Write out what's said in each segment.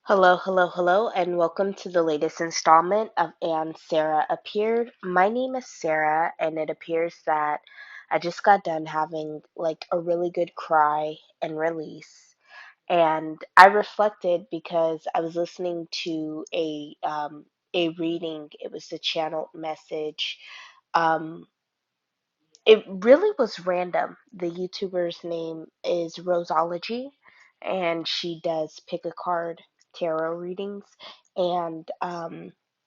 Hello, hello, hello, and welcome to the latest installment of And Sarah Appeared. My name is Sarah, and it appears that I just got done having like a really good cry and release. And I reflected because I was listening to a reading. It was the channeled message. Um, it really was random. The YouTuber's name is Rosology, and she does pick a card tarot readings. And I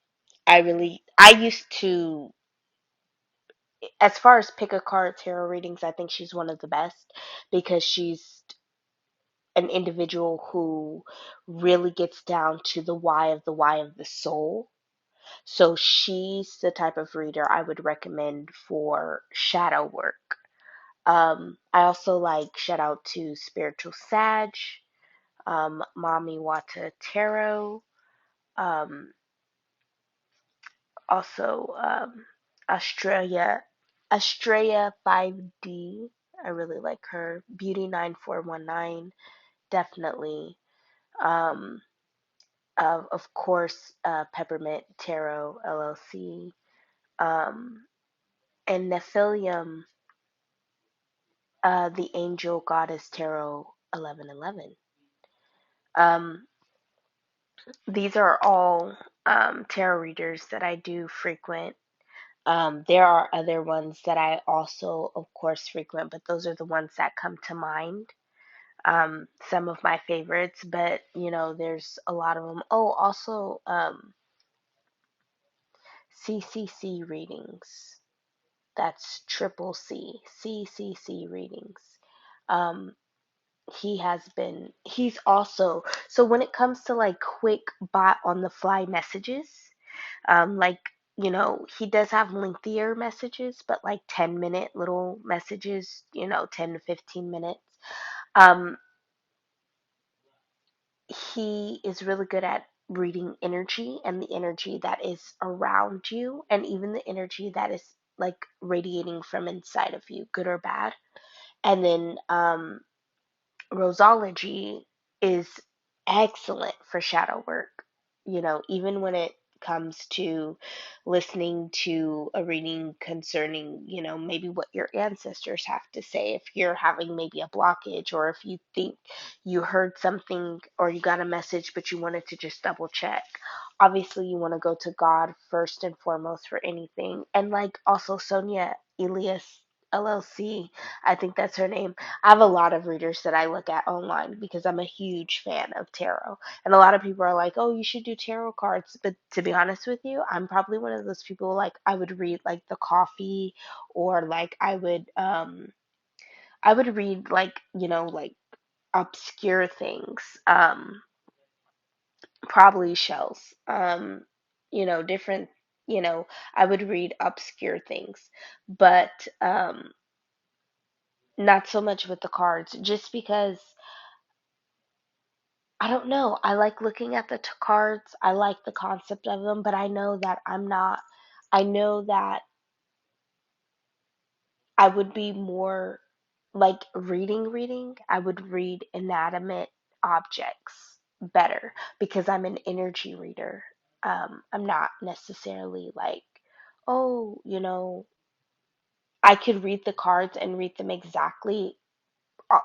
used to, as far as pick a card tarot readings, I think she's one of the best because she's an individual who really gets down to the why of the soul. So she's the type of reader I would recommend for shadow work. I also like shout out to Spiritual Sag, Mommy Wata Tarot, um, also Australia, Australia 5D. I really like her. Beauty 9419, definitely. Um, of course, Peppermint Tarot LLC, um, and Nephilium, the Angel Goddess Tarot 1111. Um, these are all tarot readers that I do frequent. There are other ones that I also, of course, frequent, but those are the ones that come to mind. Some of my favorites, but there's a lot of them. Oh, also CCC readings. That's triple C, CCC readings. Um, he's also, so when it comes to like quick bot on the fly messages, like, he does have lengthier messages, but like 10-minute little messages, 10 to 15 minutes. Um, he is really good at reading energy and the energy that is around you, and even the energy that is like radiating from inside of you, good or bad. And then Rosology is excellent for shadow work. Even when it comes to listening to a reading concerning, maybe what your ancestors have to say, if you're having maybe a blockage, or if you think you heard something or you got a message, but you wanted to just double check. Obviously, you want to go to God first and foremost for anything. And like also Sonia Elias LLC, I think that's her name. I have a lot of readers that I look at online because I'm a huge fan of tarot. And a lot of people are like, "Oh, you should do tarot cards." But to be honest with you, I'm probably one of those people, like I would read like the coffee, or like I would read like, like obscure things. Probably shells. Different, you know, I would read obscure things. But not so much with the cards, just because I don't know. I like looking at the cards. I like the concept of them, but I know that I'm not. I know that I would be more like reading. I would read inanimate objects better because I'm an energy reader. I'm not necessarily like, oh, I could read the cards and read them exactly uh,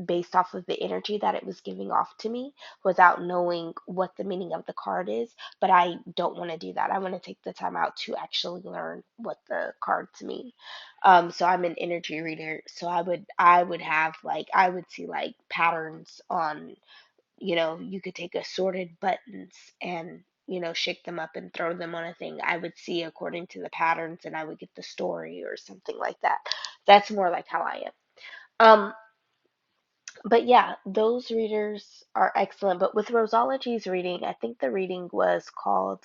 based off of the energy that it was giving off to me without knowing what the meaning of the card is. But I don't want to do that. I want to take the time out to actually learn what the cards mean. So I'm an energy reader. So I would have like, I would see like patterns on, you could take assorted buttons and shake them up and throw them on a thing. I would see according to the patterns, and I would get the story or something like that. That's more like how I am. Um, but yeah, those readers are excellent. But with Rosology's reading, I think the reading was called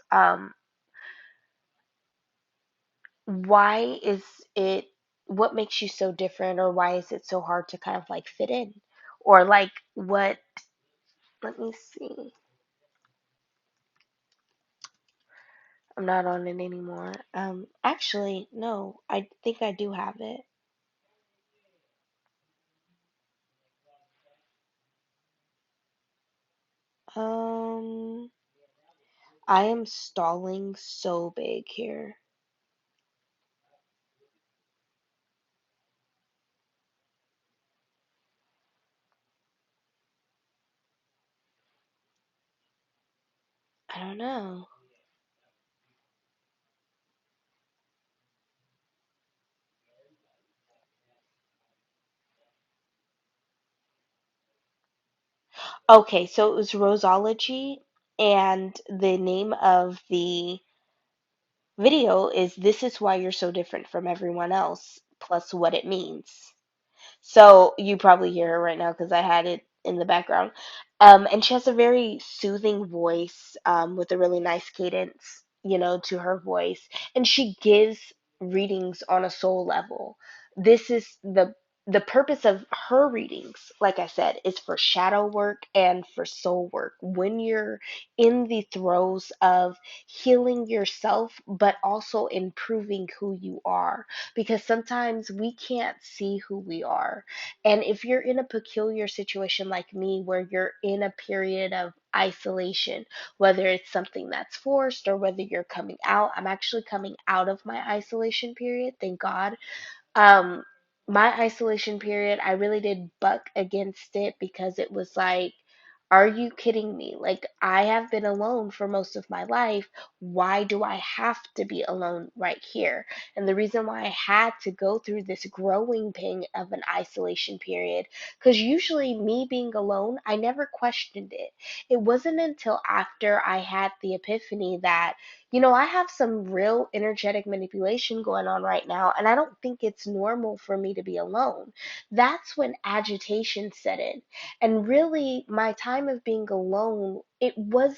Why is it, what makes you so different, or why is it so hard to kind of like fit in? Or like what, let me see. I'm not on it anymore. Actually, no, I think I do have it. I am stalling so big here. I don't know. Okay, so it was Rosology, and the name of the video is "This is Why You're So Different from Everyone Else," plus what it means. So you probably hear her right now because I had it in the background. And she has a very soothing voice, with a really nice cadence, to her voice. And she gives readings on a soul level. This is the purpose of her readings, like I said, is for shadow work and for soul work. When you're in the throes of healing yourself, but also improving who you are, because sometimes we can't see who we are. And if you're in a peculiar situation like me, where you're in a period of isolation, whether it's something that's forced or whether you're coming out, I'm actually coming out of my isolation period, thank God. um, my isolation period, I really did buck against it because it was like, are you kidding me? Like, I have been alone for most of my life. Why do I have to be alone right here? And the reason why I had to go through this growing pain of an isolation period, because usually me being alone, I never questioned it. It wasn't until after I had the epiphany that, I have some real energetic manipulation going on right now, and I don't think it's normal for me to be alone. That's when agitation set in. And really, my time of being alone, it was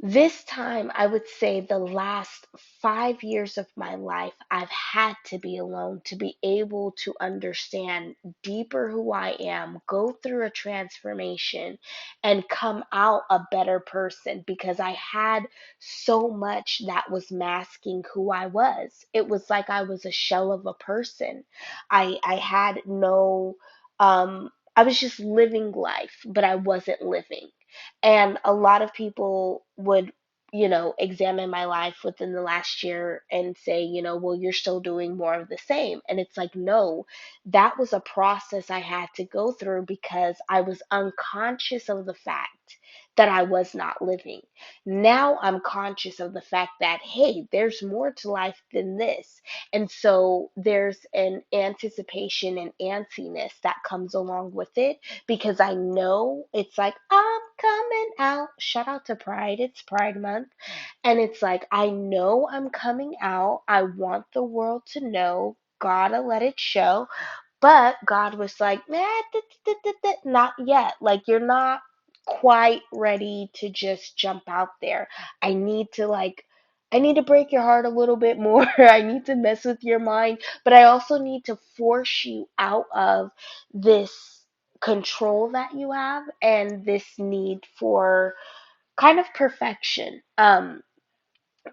this time, I would say the last 5 years of my life, I've had to be alone to be able to understand deeper who I am, go through a transformation, and come out a better person, because I had so much that was masking who I was. It was like I was a shell of a person. I had no, I was just living life, but I wasn't living. And a lot of people would, examine my life within the last year and say, well, you're still doing more of the same. And it's like, no, that was a process I had to go through because I was unconscious of the fact that I was not living. Now I'm conscious of the fact that, hey, there's more to life than this. And so there's an anticipation and antsiness that comes along with it, because I know it's like, I'm coming out. Shout out to Pride. It's Pride Month. And it's like, I know I'm coming out. I want the world to know. Gotta let it show. But God was like, not yet. Like, you're not quite ready to just jump out there. I need to, I need to break your heart a little bit more. I need to mess with your mind, but I also need to force you out of this control that you have and this need for kind of perfection.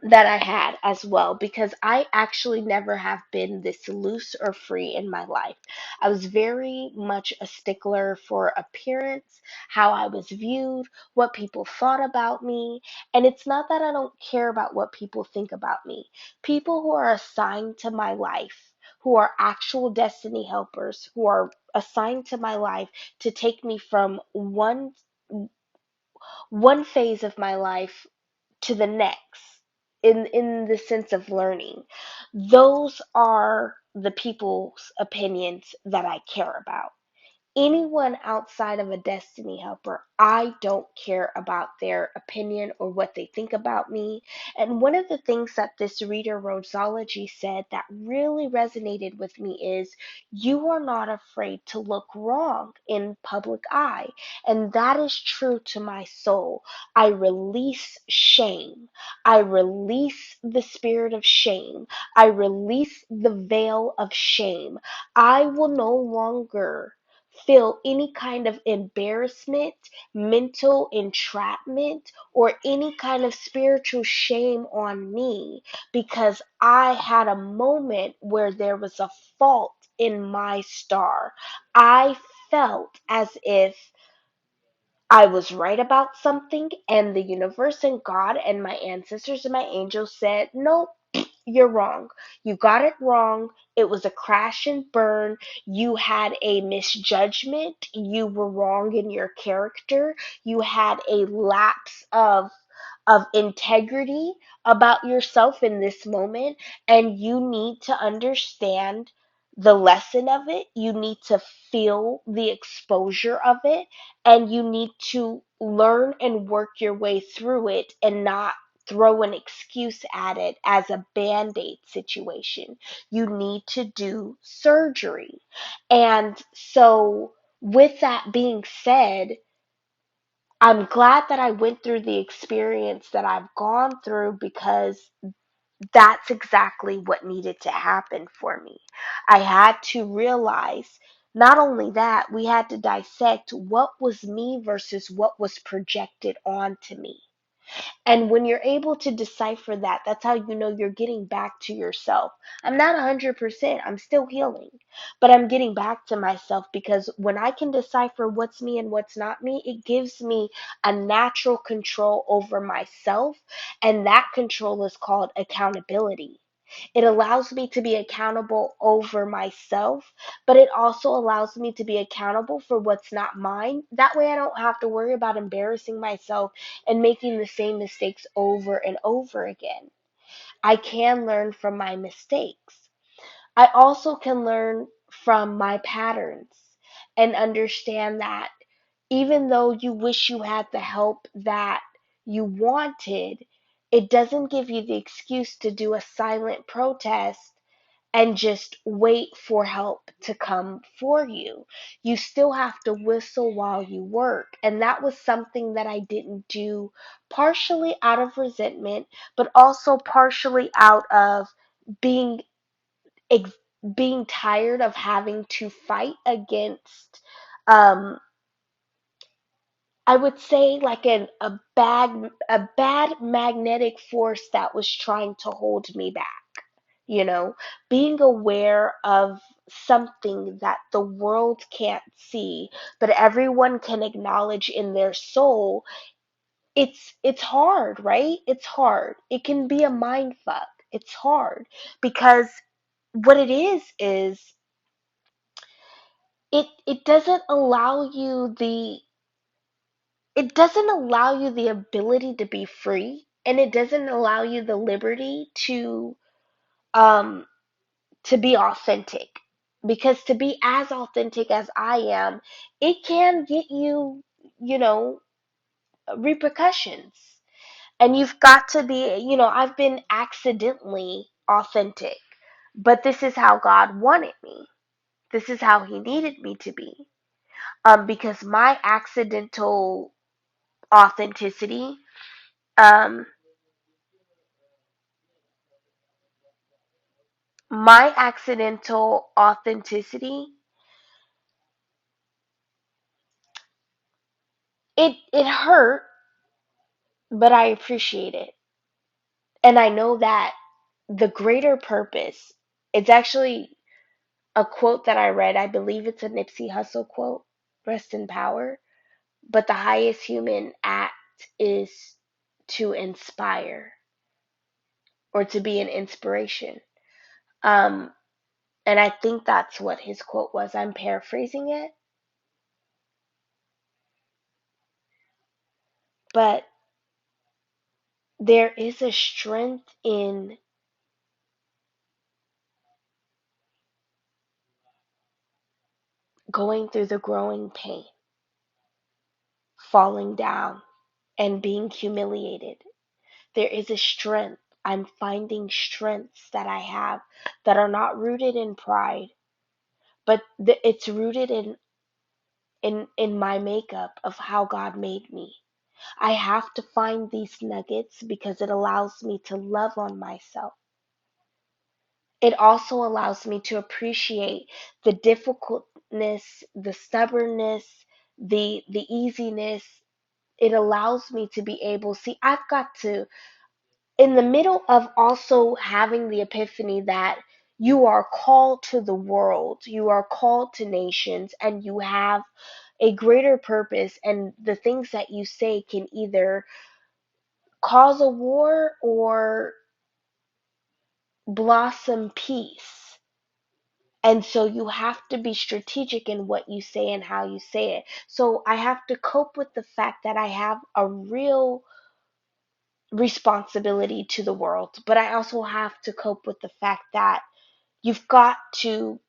That I had as well, because I actually never have been this loose or free in my life. I was very much a stickler for appearance, how I was viewed, what people thought about me. And it's not that I don't care about what people think about me. People who are assigned to my life, who are actual destiny helpers, who are assigned to my life to take me from one phase of my life to the next, in the sense of learning, those are the people's opinions that I care about. Anyone outside of a destiny helper, I don't care about their opinion or what they think about me. And one of the things that this reader Rosology said that really resonated with me is, you are not afraid to look wrong in public eye. And that is true to my soul. I release shame. I release the spirit of shame. I release the veil of shame. I will no longer feel any kind of embarrassment, mental entrapment, or any kind of spiritual shame on me, because I had a moment where there was a fault in my star. I felt as if I was right about something, and the universe and God and my ancestors and my angels said, nope, you're wrong. You got it wrong. It was a crash and burn. You had a misjudgment. You were wrong in your character. You had a lapse of integrity about yourself in this moment, and you need to understand the lesson of it. You need to feel the exposure of it, and you need to learn and work your way through it and not throw an excuse at it as a band-aid situation. You need to do surgery. And so, with that being said, I'm glad that I went through the experience that I've gone through, because that's exactly what needed to happen for me. I had to realize not only that, we had to dissect what was me versus what was projected onto me. And when you're able to decipher that, that's how you know you're getting back to yourself. I'm not 100%, I'm still healing, but I'm getting back to myself, because when I can decipher what's me and what's not me, it gives me a natural control over myself, and that control is called accountability. It allows me to be accountable over myself, but it also allows me to be accountable for what's not mine. That way I don't have to worry about embarrassing myself and making the same mistakes over and over again. I can learn from my mistakes. I also can learn from my patterns and understand that even though you wish you had the help that you wanted, it doesn't give you the excuse to do a silent protest and just wait for help to come for you. You still have to whistle while you work. And that was something that I didn't do, partially out of resentment, but also partially out of being ex- being tired of having to fight against, um I would say, like a bad magnetic force that was trying to hold me back. you know, Being aware of something that the world can't see, but everyone can acknowledge in their soul. It's hard, right? It's hard. It can be a mind fuck. It's hard because what it is it doesn't allow you the ability to be free, and it doesn't allow you the liberty um to be authentic. Because to be as authentic as I am, it can get you, you know, repercussions. And you've got to be, I've been accidentally authentic, but this is how God wanted me. This is how He needed me to be. Because authenticity, um, my accidental authenticity, it hurt, but I appreciate it. And I know that the greater purpose, it's actually a quote that I read. I believe it's a Nipsey Hussle quote, rest in power. But the highest human act is to inspire, or to be an inspiration. Um, and I think that's what his quote was. I'm paraphrasing it. But there is a strength in going through the growing pain, falling down, and being humiliated. There is a strength. I'm finding strengths that I have that are not rooted in pride, but it's rooted in my makeup of how God made me. I have to find these nuggets because it allows me to love on myself. It also allows me to appreciate the difficultness, the stubbornness, the easiness. It allows me to be able, see, I've got to, in the middle of also having the epiphany that you are called to the world, you are called to nations, and you have a greater purpose, and the things that you say can either cause a war or blossom peace. And so you have to be strategic in what you say and how you say it. So I have to cope with the fact that I have a real responsibility to the world, but I also have to cope with the fact that you've got to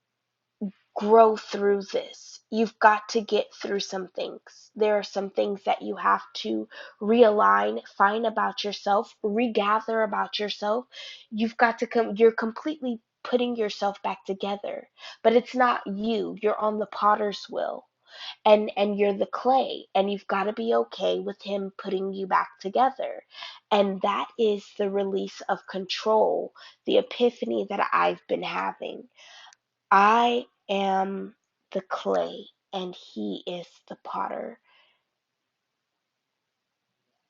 grow through this. You've got to get through some things. There are some things that you have to realign, find about yourself, regather about yourself. You've got to you're completely putting yourself back together. But it's not you. You're on the potter's wheel. And you're the clay, and you've got to be okay with him putting you back together. And that is the release of control, the epiphany that I've been having. I am the clay and he is the potter,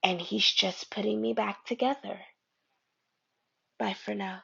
and he's just putting me back together. Bye for now.